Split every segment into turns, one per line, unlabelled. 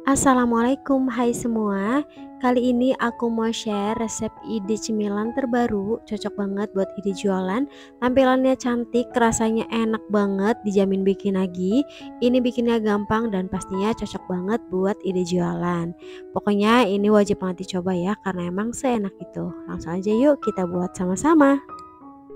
Assalamualaikum, hai semua. Kali ini aku mau share resep ide cemilan terbaru, cocok banget buat ide jualan. Tampilannya cantik, rasanya enak banget, dijamin bikin lagi. Ini bikinnya gampang dan pastinya cocok banget buat ide jualan. Pokoknya ini wajib banget dicoba ya, karena emang seenak itu. Langsung aja yuk kita buat sama-sama.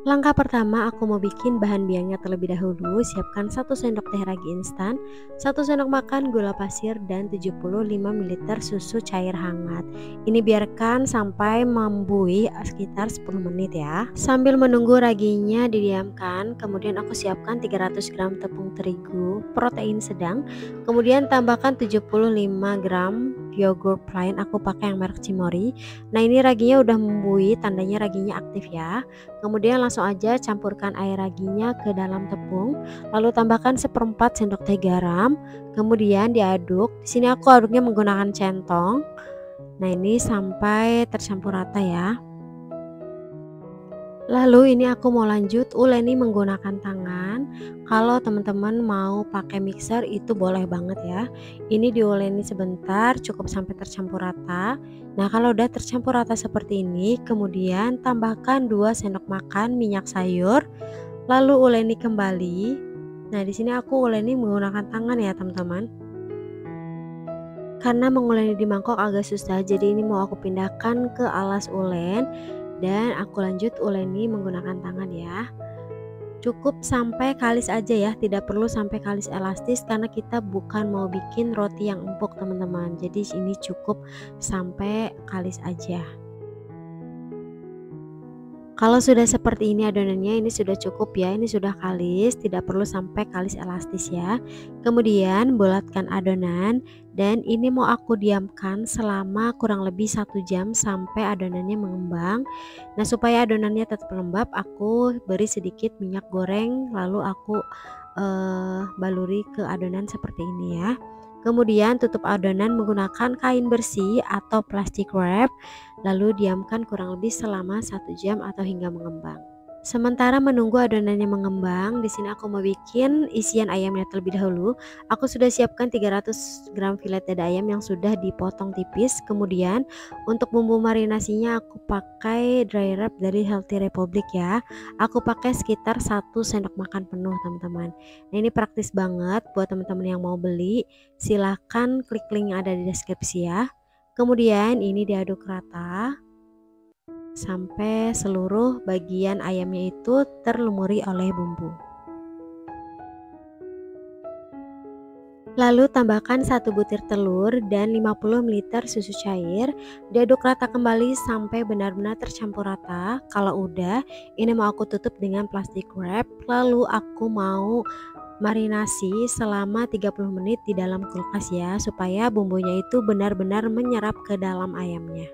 Langkah pertama, aku mau bikin bahan biangnya terlebih dahulu. Siapkan 1 sendok teh ragi instan, 1 sendok makan gula pasir, dan 75 ml susu cair hangat. Ini biarkan sampai membuih sekitar 10 menit ya. Sambil menunggu raginya didiamkan, kemudian aku siapkan 300 gram tepung terigu protein sedang, kemudian tambahkan 75 gram yogurt plain, aku pakai yang merek Cimory. Nah, ini raginya udah membuih, tandanya raginya aktif ya. Kemudian langsung aja campurkan air raginya ke dalam tepung, lalu tambahkan 1/4 sendok teh garam, kemudian diaduk. Di sini aku aduknya menggunakan centong. Nah, ini sampai tercampur rata ya. Lalu ini aku mau lanjut uleni menggunakan tangan. Kalau teman-teman mau pakai mixer itu boleh banget ya. Ini diuleni sebentar cukup sampai tercampur rata. Nah, kalau udah tercampur rata seperti ini, kemudian tambahkan 2 sendok makan minyak sayur, lalu uleni kembali. Nah, di sini aku uleni menggunakan tangan ya, teman-teman. Karena menguleni di mangkok agak susah, jadi ini mau aku pindahkan ke alas ulen dan aku lanjut uleni menggunakan tangan ya. Cukup sampai kalis aja ya, tidak perlu sampai kalis elastis karena kita bukan mau bikin roti yang empuk teman-teman. Jadi ini cukup sampai kalis aja. Kalau sudah seperti ini adonannya, ini sudah cukup ya, ini sudah kalis, tidak perlu sampai kalis elastis ya. Kemudian bulatkan adonan dan ini mau aku diamkan selama kurang lebih 1 jam sampai adonannya mengembang. Nah, supaya adonannya tetap lembab, aku beri sedikit minyak goreng lalu aku baluri ke adonan seperti ini ya. Kemudian tutup adonan menggunakan kain bersih atau plastik wrap, lalu diamkan kurang lebih selama 1 jam atau hingga mengembang. Sementara menunggu adonannya mengembang, di sini aku mau bikin isian ayamnya terlebih dahulu. Aku sudah siapkan 300 gram filet dada ayam yang sudah dipotong tipis. Kemudian untuk bumbu marinasinya aku pakai dry rub dari Healthy Republic ya. Aku pakai sekitar 1 sendok makan penuh teman-teman. Nah, ini praktis banget buat teman-teman yang mau beli. Silahkan klik link yang ada di deskripsi ya. Kemudian ini diaduk rata sampai seluruh bagian ayamnya itu terlumuri oleh bumbu. Lalu tambahkan 1 butir telur dan 50 ml susu cair. Diaduk rata kembali sampai benar-benar tercampur rata. Kalau udah, ini mau aku tutup dengan plastik wrap. Lalu aku mau marinasi selama 30 menit di dalam kulkas ya, supaya bumbunya itu benar-benar menyerap ke dalam ayamnya.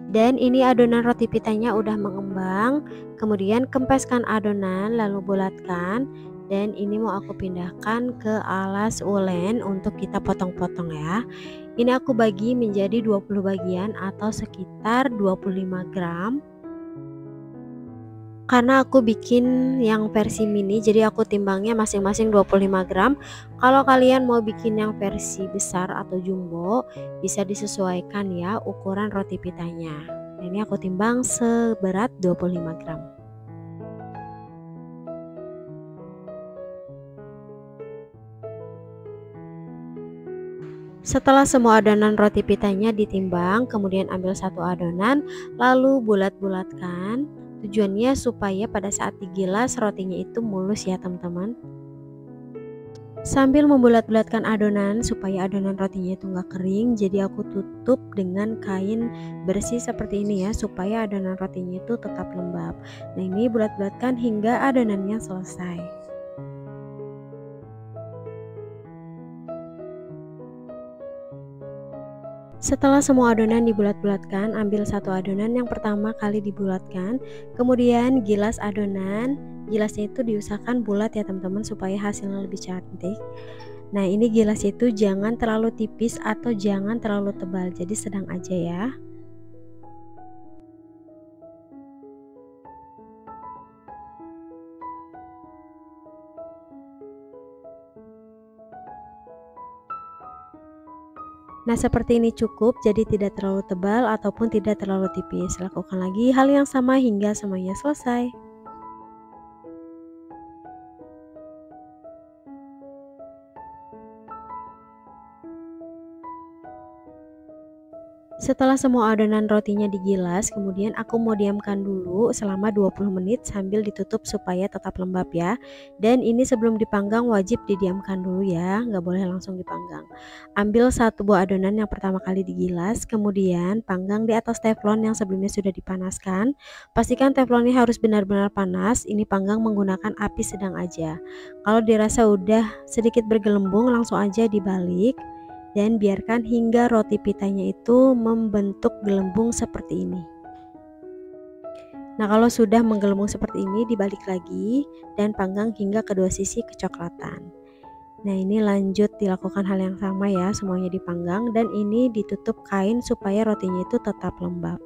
Dan ini adonan roti pitanya udah mengembang. Kemudian kempeskan adonan lalu bulatkan. Dan ini mau aku pindahkan ke alas ulen untuk kita potong-potong ya. Ini aku bagi menjadi 20 bagian atau sekitar 25 gram. Karena aku bikin yang versi mini, jadi aku timbangnya masing-masing 25 gram. Kalau kalian mau bikin yang versi besar atau jumbo, bisa disesuaikan ya ukuran roti pitanya. Nah, ini aku timbang seberat 25 gram. Setelah semua adonan roti pitanya ditimbang, kemudian ambil satu adonan, lalu bulat-bulatkan. Tujuannya supaya pada saat digilas rotinya itu mulus ya teman-teman. Sambil membulat-bulatkan adonan supaya adonan rotinya itu nggak kering, jadi aku tutup dengan kain bersih seperti ini ya, supaya adonan rotinya itu tetap lembab. Nah, ini bulat-bulatkan hingga adonannya selesai. Setelah semua adonan dibulat-bulatkan, ambil satu adonan yang pertama kali dibulatkan, kemudian gilas adonan. Gilasnya itu diusahakan bulat ya teman-teman supaya hasilnya lebih cantik. Nah, ini gilas itu jangan terlalu tipis atau jangan terlalu tebal, jadi sedang aja ya. Nah, seperti ini cukup, jadi tidak terlalu tebal ataupun tidak terlalu tipis. Lakukan lagi hal yang sama hingga semuanya selesai. Setelah semua adonan rotinya digilas, kemudian aku mau diamkan dulu selama 20 menit sambil ditutup supaya tetap lembab ya. Dan ini sebelum dipanggang wajib didiamkan dulu ya, nggak boleh langsung dipanggang. Ambil satu buah adonan yang pertama kali digilas, kemudian panggang di atas teflon yang sebelumnya sudah dipanaskan. Pastikan teflonnya harus benar-benar panas, ini panggang menggunakan api sedang aja. Kalau dirasa udah sedikit bergelembung, langsung aja dibalik dan biarkan hingga roti pitanya itu membentuk gelembung seperti ini. Nah, kalau sudah menggelembung seperti ini, dibalik lagi dan panggang hingga kedua sisi kecoklatan. Nah, ini lanjut dilakukan hal yang sama ya, semuanya dipanggang dan ini ditutup kain supaya rotinya itu tetap lembab.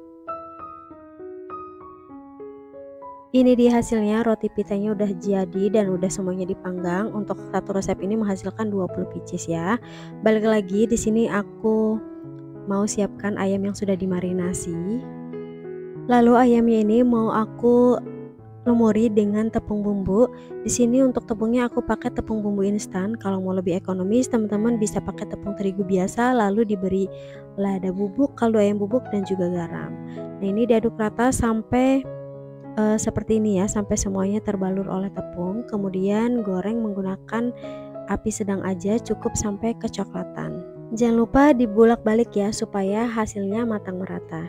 Ini dia hasilnya, roti pitanya udah jadi dan udah semuanya dipanggang. Untuk satu resep ini menghasilkan 20 pieces ya. Balik lagi di sini aku mau siapkan ayam yang sudah dimarinasi. Lalu ayamnya ini mau aku lumuri dengan tepung bumbu. Di sini untuk tepungnya aku pakai tepung bumbu instan. Kalau mau lebih ekonomis, teman-teman bisa pakai tepung terigu biasa lalu diberi lada bubuk, kaldu ayam bubuk dan juga garam. Nah, ini diaduk rata sampai seperti ini ya, sampai semuanya terbalur oleh tepung. Kemudian goreng menggunakan api sedang aja, cukup sampai kecoklatan. Jangan lupa dibulak-balik ya supaya hasilnya matang merata.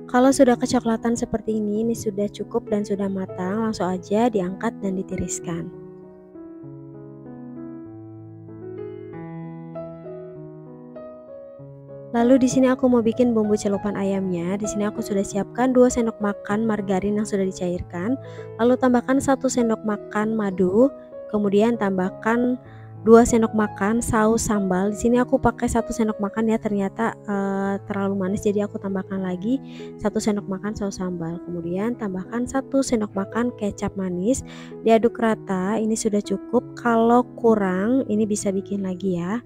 Kalau sudah kecoklatan seperti ini sudah cukup dan sudah matang, langsung aja diangkat dan ditiriskan. Lalu di sini aku mau bikin bumbu celupan ayamnya. Di sini aku sudah siapkan 2 sendok makan margarin yang sudah dicairkan. Lalu tambahkan 1 sendok makan madu. Kemudian tambahkan 2 sendok makan saus sambal. Di sini aku pakai 1 sendok makan ya, ternyata terlalu manis jadi aku tambahkan lagi 1 sendok makan saus sambal. Kemudian tambahkan 1 sendok makan kecap manis. Diaduk rata, ini sudah cukup. Kalau kurang, ini bisa bikin lagi ya.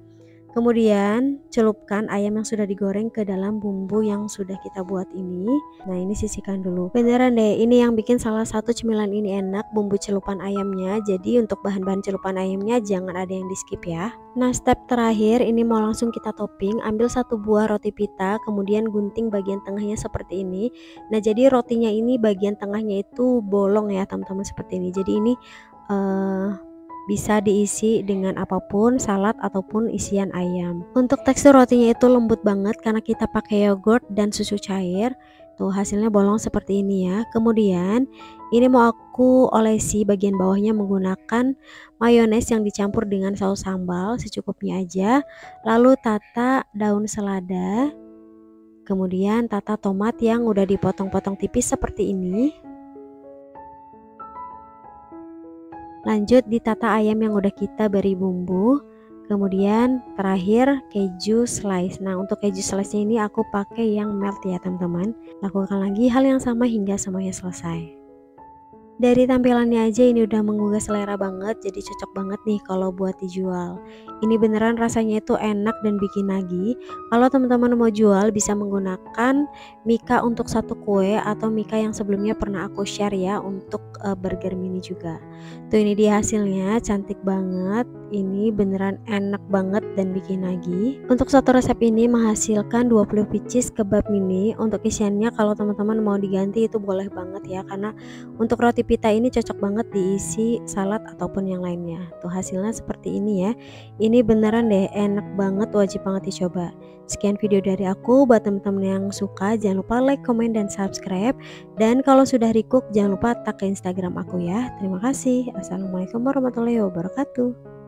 Kemudian celupkan ayam yang sudah digoreng ke dalam bumbu yang sudah kita buat ini. Nah, ini sisihkan dulu. Beneran deh, ini yang bikin salah satu cemilan ini enak, bumbu celupan ayamnya. Jadi untuk bahan-bahan celupan ayamnya jangan ada yang di skip ya. Nah, step terakhir ini mau langsung kita topping. Ambil satu buah roti pita, kemudian gunting bagian tengahnya seperti ini. Nah, jadi rotinya ini bagian tengahnya itu bolong ya teman-teman, seperti ini. Jadi ini bisa diisi dengan apapun, salad ataupun isian ayam. Untuk tekstur rotinya itu lembut banget karena kita pakai yogurt dan susu cair. Tuh hasilnya bolong seperti ini ya. Kemudian ini mau aku olesi bagian bawahnya menggunakan mayones yang dicampur dengan saus sambal secukupnya aja. Lalu tata daun selada. Kemudian tata tomat yang udah dipotong-potong tipis seperti ini. Lanjut ditata ayam yang udah kita beri bumbu. Kemudian terakhir keju slice. Nah, untuk keju slice ini aku pakai yang melt ya teman-teman. Lakukan lagi hal yang sama hingga semuanya selesai. Dari tampilannya aja ini udah menggugah selera banget, jadi cocok banget nih kalau buat dijual. Ini beneran rasanya itu enak dan bikin nagih. Kalau teman-teman mau jual bisa menggunakan mika untuk satu kue atau mika yang sebelumnya pernah aku share ya untuk burger mini juga. Tuh ini dia hasilnya, cantik banget. Ini beneran enak banget dan bikin nagih. Untuk satu resep ini menghasilkan 20 pieces kebab mini. Untuk isiannya kalau teman-teman mau diganti itu boleh banget ya, karena untuk roti pita ini cocok banget diisi salad ataupun yang lainnya. Tuh hasilnya seperti ini ya. Ini beneran deh enak banget, wajib banget dicoba. Sekian video dari aku. Buat teman-teman yang suka jangan lupa like, komen, dan subscribe. Dan kalau sudah recook jangan lupa tag ke Instagram aku ya. Terima kasih. Assalamualaikum warahmatullahi wabarakatuh.